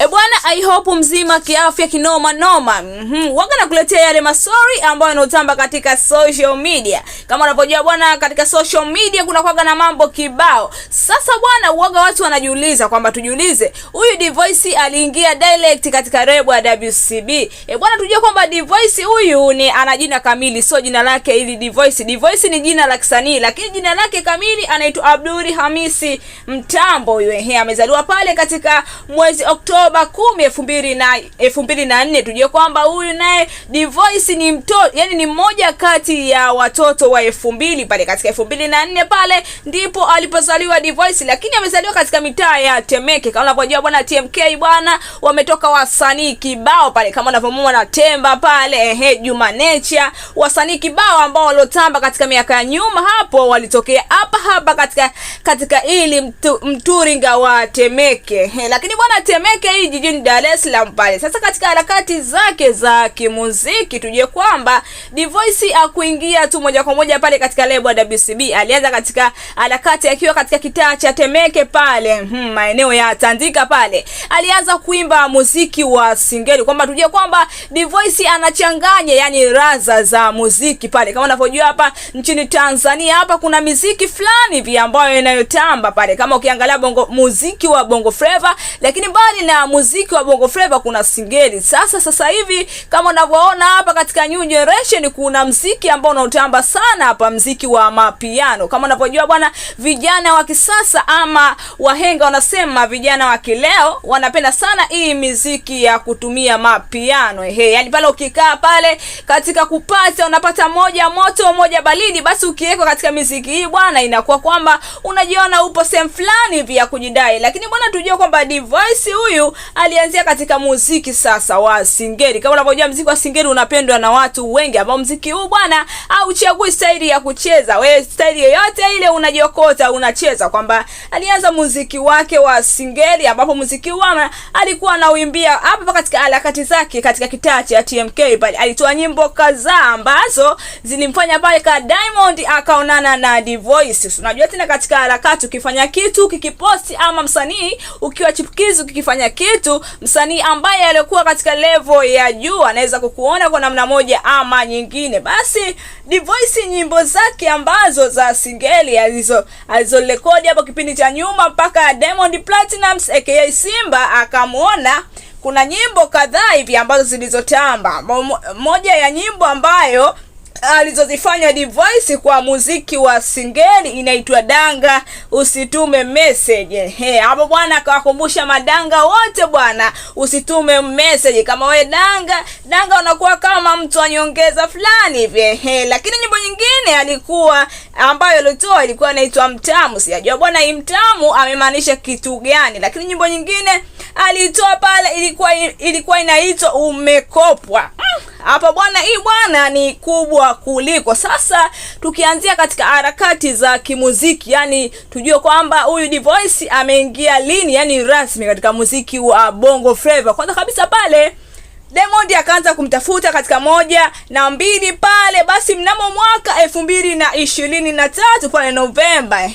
Bwana, I hope mzima kiafya kinoma noma. Waga nakuletea yale masori ambayo yanotamba katika social media. Kama unavyojua bwana, katika social media kuna kuwaga na mambo kibao. Sasa bwana, waga watu wanajiuliza kwamba tujiulize, huyu Dvoice aliingia direct katika lebo ya WCB. Bwana, tujue kwamba Dvoice huyu ni ana jina kamili, sio jina lake ili Dvoice. Dvoice ni jina la kisanii, lakini jina lake kamili anaitwa Abdul Hamisi Mtambo. Huyu amezaliwa pale katika mwezi Oktoba 10, 2004. Tujue kwamba huyu naye Dvoice ni mtoto, yani ni mmoja kati ya watoto wa 2000 pale katika 2004 pale ndipo alipozaliwa Dvoice, lakini amezaliwa katika mitaa ya Temeke. Kama unavyojua bwana, TMK bwana wametoka wasanii kibao pale, kama unavyomwona na Temba pale, Juma Nature, wasanii kibao ambao walotamba katika miaka ya nyuma hapo walitokea hapa katika ili mturinga wa Temeke. Lakini bwana, Temeke hii jijini Dar es Salaam pale. Sasa katika harakati zake za kimuziki tujue kwamba Dvoice akuingia tu moja kwa moja pale katika lebo ya WCB. Alianza katika harakati akiwa katika kitaa cha Temeke pale, maeneo ya Tandika pale. Alianza kuimba muziki wa singeli, kwamba tujue kwamba Dvoice anachanganya yani raza za muziki pale. Kama unavyojua hapa nchini Tanzania hapa kuna muziki fulani hivi ambayo inayotamba pale. Kama ukiangalia muziki wa Bongo Flava, lakini bali na muziki wa Bongo Flava kuna singeli. Sasa hivi kama unavyoona hapa katika new generation kuna muziki ambao unaotamba sana hapa, muziki wa mapiano. Kama unavyojua bwana, vijana wa kisasa ama wahenga wanasema vijana wa kileo wanapenda sana hii muziki ya kutumia mapiano. Yani pale ukikaa pale katika kupata unapata moja moto moja baridi, basi ukiweka katika muziki hii bwana inakuwa kwamba unajiona upo sehemu fulani hivi ya kujidai. Lakini bwana, tujue kwamba Dvoice huyu alianzia katika muziki sasa wa singeli. Kama unavyojua muziki wa singeli unapendwa na watu wengi, ambao muziki huu bwana hauchagui staili ya kucheza. Wewe staili yoyote ile unajiokota unacheza, kwamba alianza muziki wake wa singeli, ambapo muziki huu alikuwa anauimbia hapa katika harakati zake katika kitaa cha TMK pale. Alitoa nyimbo kadhaa ambazo zilimfanya pale ka Diamond akaonana na Dvoice. Unajua tena katika harakati ukifanya kitu kikiposti, ama msanii ukiwa chipukizi ukifanya kitu, msanii ambaye alikuwa katika level ya juu anaweza kukuona kwa namna moja ama nyingine. Basi Dvoice nyimbo zake ambazo za singeli alizorekodi hapo kipindi cha nyuma mpaka Diamond Platnumz aka Simba akamuona, kuna nyimbo kadhaa hivi ambazo zilizotamba. Moja ya nyimbo ambayo alizozifanya Dvoice kwa muziki wa singeli inaitwa Danga Usitume Message. Hapo bwana akawakumbusha madanga wote bwana, usitume message. Kama we danga unakuwa kama mtu anyongeza fulani hivi. Lakini nyimbo nyingine alikuwa ambayo alitoa ilikuwa inaitwa Mtamu. Sijajua bwana hii Mtamu amemaanisha kitu gani, lakini nyimbo nyingine alitoa pale ilikuwa inaitwa Umekopwa. Hapa bwana, hii bwana ni kubwa kuliko. Sasa tukianzia katika harakati za kimuziki, yani tujue kwamba huyu Dvoice ameingia lini yani rasmi katika muziki wa Bongo Flava. Kwanza kabisa pale Diamond akaanza kumtafuta katika 1 na 2 pale, basi mnamo mwaka 2023 pale Novemba,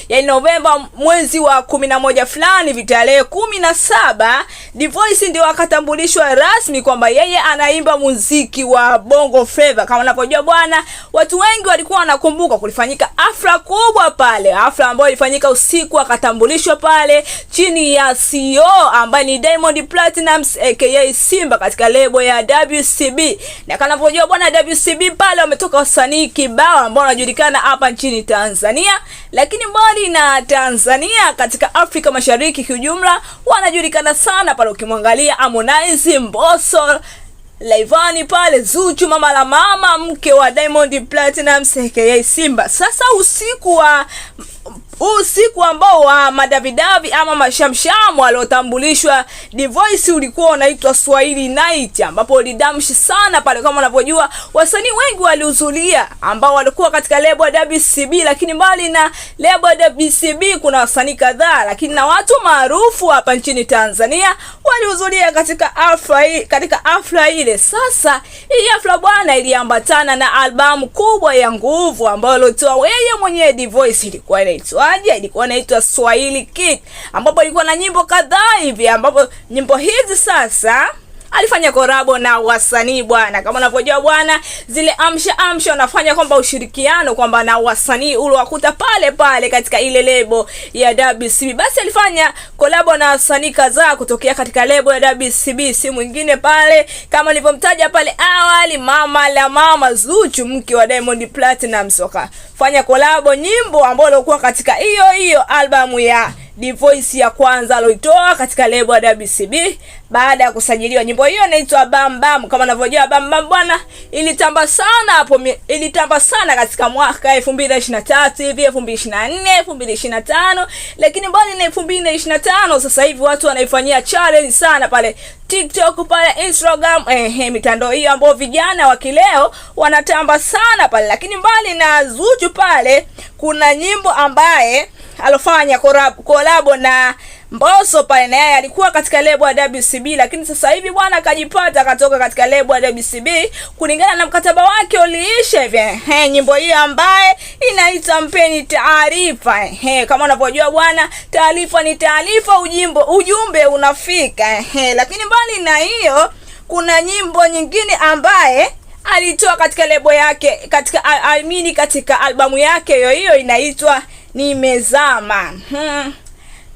yani Novemba mwezi wa 11 fulani vitarehe 17, Dvoice ndio akatambulishwa rasmi kwamba yeye anaimba muziki wa Bongo Flava. Kama unapojua bwana, watu wengi walikuwa wanakumbuka kulifanyika afra kubwa pale, afra ambayo ilifanyika usiku, akatambulishwa pale chini ya CEO ambaye ni Diamond Platnumz aka Simba katika lebo ya WCB. Na kama unavyojua bwana, WCB pale wametoka wasanii kibao ambao wanajulikana hapa nchini Tanzania, lakini mbali na Tanzania katika Afrika Mashariki kiujumla wanajulikana sana pale. Ukimwangalia Harmonize, Mbosso, Laivani pale, Zuchu, mama la mama, mke wa Diamond Platnumz aka Simba. Sasa usiku ambao wa madavidavi ama mashamshamu aliotambulishwa Dvoice ulikuwa unaitwa Swahili Night, ambapo ulidamshi sana pale. Kama unavyojua wasanii wengi walihudhuria ambao walikuwa katika lebo ya WCB, lakini mbali na lebo ya WCB kuna wasanii kadhaa, lakini na watu maarufu hapa nchini Tanzania walihudhuria katika afla ile. Sasa hii afla bwana iliambatana na albamu kubwa ya nguvu ambayo alitoa yeye mwenyewe Dvoice, ilikuwa inaitwa moja ilikuwa inaitwa Swahili Kid, ambapo ilikuwa na nyimbo kadhaa hivi, ambapo nyimbo hizi sasa alifanya korabo na wasanii bwana. Kama unavyojua bwana, zile amsha wanafanya kwamba ushirikiano kwamba na wasanii ule wakuta pale pale katika ile lebo ya WCB. Basi alifanya korabo na wasanii kadhaa kutokea katika lebo ya WCB, si mwingine pale kama nilivyomtaja pale awali, mama Zuchu, mke wa Diamond Platnumz. Fanya korabo nyimbo ambayo ilikuwa katika hiyo albamu ya Divoice ya kwanza aloitoa katika lebo ya WCB baada ya kusajiliwa. Nyimbo hiyo inaitwa Bam Bam. Kama unavyojua Bam Bam bwana, ilitamba sana katika mwaka 2023 hivi, 2024, 2025, lakini mbali na 2025 sasa hivi watu wanaifanyia challenge sana pale TikTok, pale Instagram, mitandao hiyo ambayo vijana wa kileo wanatamba sana pale. Lakini mbali na Zuchu pale, kuna nyimbo ambaye alofanya kolabo na Mbosso pale, na yeye alikuwa katika lebo ya WCB, lakini sasa hivi bwana akajipata akatoka katika lebo ya WCB kulingana na mkataba wake uliisha hivi. Nyimbo hiyo ambaye inaitwa Mpeni Taarifa. Kama unavyojua bwana, taarifa ni taarifa, ujumbe unafika. Lakini mbali na hiyo, kuna nyimbo nyingine ambaye alitoa katika lebo yake, katika albamu yake hiyo inaitwa Nimezama.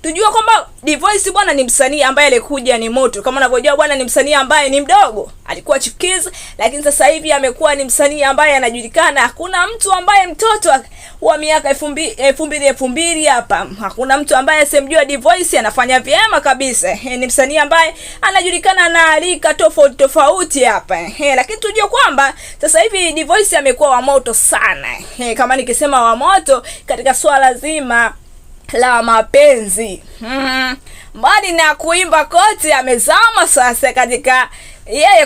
Tujua kwamba Divoice bwana ni msanii ambaye alikuja ni moto. Kama unavyojua bwana, ni msanii ambaye ni mdogo, alikuwa chipukizi, lakini sasa hivi amekuwa ni msanii ambaye anajulikana. Hakuna mtu ambaye mtoto wa miaka 2000 hapa, hakuna mtu ambaye asemjua Divoice anafanya vyema kabisa. Ni msanii ambaye anajulikana na alika tofauti hapa. Lakini tujue kwamba sasa hivi Divoice amekuwa wa moto sana. Kama nikisema wa moto katika swala zima la mapenzi. Mbali na kuimba kote, amezama sasa katika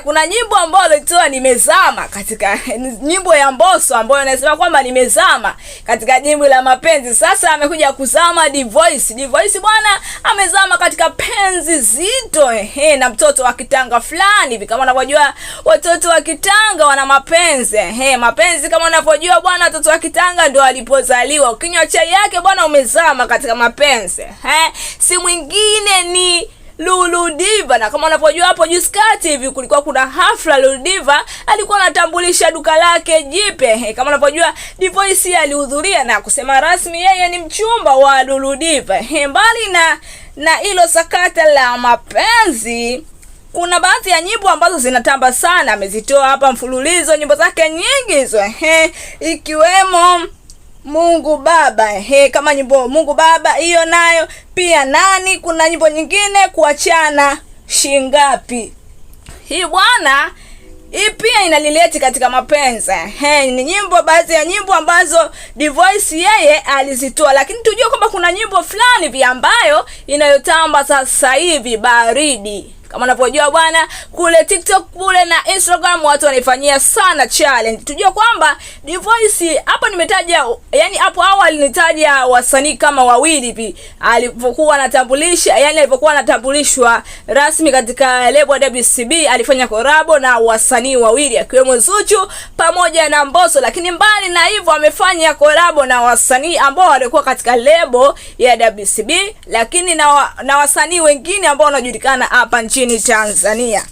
kuna nyimbo ambayo alitoa Nimezama katika nyimbo ya Mbosso ambayo anasema kwamba nimezama katika nyimbo la mapenzi. Sasa amekuja kuzama Divoice bwana, amezama katika penzi zito na mtoto wa kitanga fulani hivi. Kama unavyojua watoto wa kitanga wana mapenzi. Mapenzi kama unavyojua bwana, watoto wa kitanga ndio walipozaliwa. Ukinywa chai yake bwana, umezama katika mapenzi. Si mwingine ni Lulu Diva. Na kama unavyojua hapo juzi kati hivi kulikuwa kuna hafla, Lulu Diva alikuwa anatambulisha duka lake jipya. Kama unavyojua Divoice alihudhuria na kusema rasmi yeye ni mchumba wa Lulu Diva. Mbali na hilo sakata la mapenzi, kuna baadhi ya nyimbo ambazo zinatamba sana, amezitoa hapa mfululizo nyimbo zake nyingi hizo, ikiwemo Mungu Baba. Kama nyimbo Mungu Baba hiyo nayo pia nani. Kuna nyimbo nyingine Kuachana Shingapi. Hii bwana, hii pia inalileti katika mapenzi. Ni nyimbo, baadhi ya nyimbo ambazo Divoice yeye alizitoa, lakini tujue kwamba kuna nyimbo fulani vya ambayo inayotamba sasa hivi, Baridi. Kama unavyojua bwana, kule TikTok kule na Instagram watu wanaifanyia sana challenge. Tujua kwamba Divoice hapo nimetaja, yani hapo awali nitaja wasanii kama wawili hivi alipokuwa anatambulisha, yani alipokuwa anatambulishwa rasmi katika lebo ya WCB, alifanya korabo na wasanii wawili akiwemo Zuchu pamoja na Mbosso. Lakini mbali na hivyo, amefanya korabo na wasanii ambao walikuwa katika lebo ya WCB, lakini na wasanii wengine ambao wanajulikana hapa nchini Tanzania,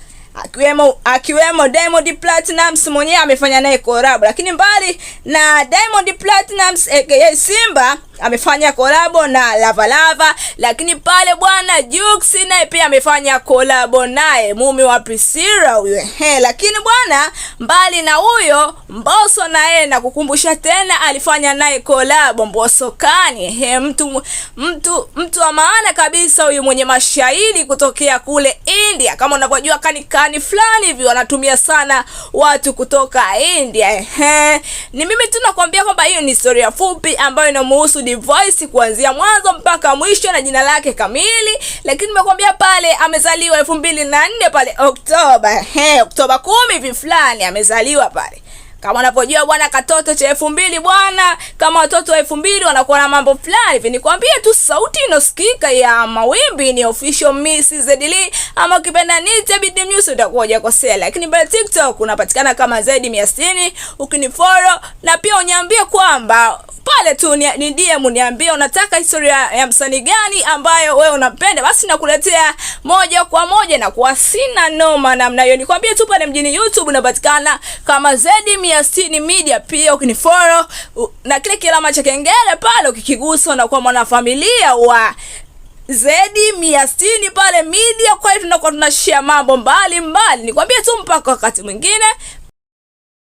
akiwemo Diamond Platnumz mwenyewe amefanya naye korabo. Lakini mbali na Diamond Platnumz aka Simba amefanya korabo na Lava. Lakini pale bwana Jux naye pia amefanya korabo naye, mume wa Priscilla huyo. Lakini bwana, mbali na huyo Mbosso naye na kukumbusha tena alifanya naye korabo, Mbosso Kani. Mtu wa maana kabisa huyu, mwenye mashairi kutokea kule India. Kama unavyojua kani fulani hivi wanatumia sana watu kutoka India. Ni mimi tu nakwambia kwamba hiyo ni historia fupi ambayo inamuhusu Divoice kuanzia mwanzo mpaka mwisho na jina lake kamili. Lakini nimekwambia pale amezaliwa 2004 pale Oktoba 10 hivi fulani amezaliwa pale Kama unapojua bwana, katoto cha 2000 bwana, kama watoto wa 2000 wanakuwa na mambo fulani hivi. Nikwambie tu sauti inosikika ya Mawimbi ni official Miss Zedlee, ama ukipenda nite Bid News utakuwa hujakosea. Lakini pale TikTok unapatikana kama Zed160, ukinifollow na pia uniambie kwamba pale tu ni DM, niambie unataka historia ya msanii gani ambayo wewe unapenda, basi nakuletea moja kwa moja na kwa sina noma namna hiyo. Nikwambie tu pale mjini YouTube unapatikana kama Zed160 Media, pia ukinifollow na kile kilama cha kengele pale ukikigusa na kuwa mwanafamilia wa Zed160 pale media. Kwa hiyo tunakuwa tunashare mambo mbalimbali. Nikwambie tu mpaka wakati mwingine.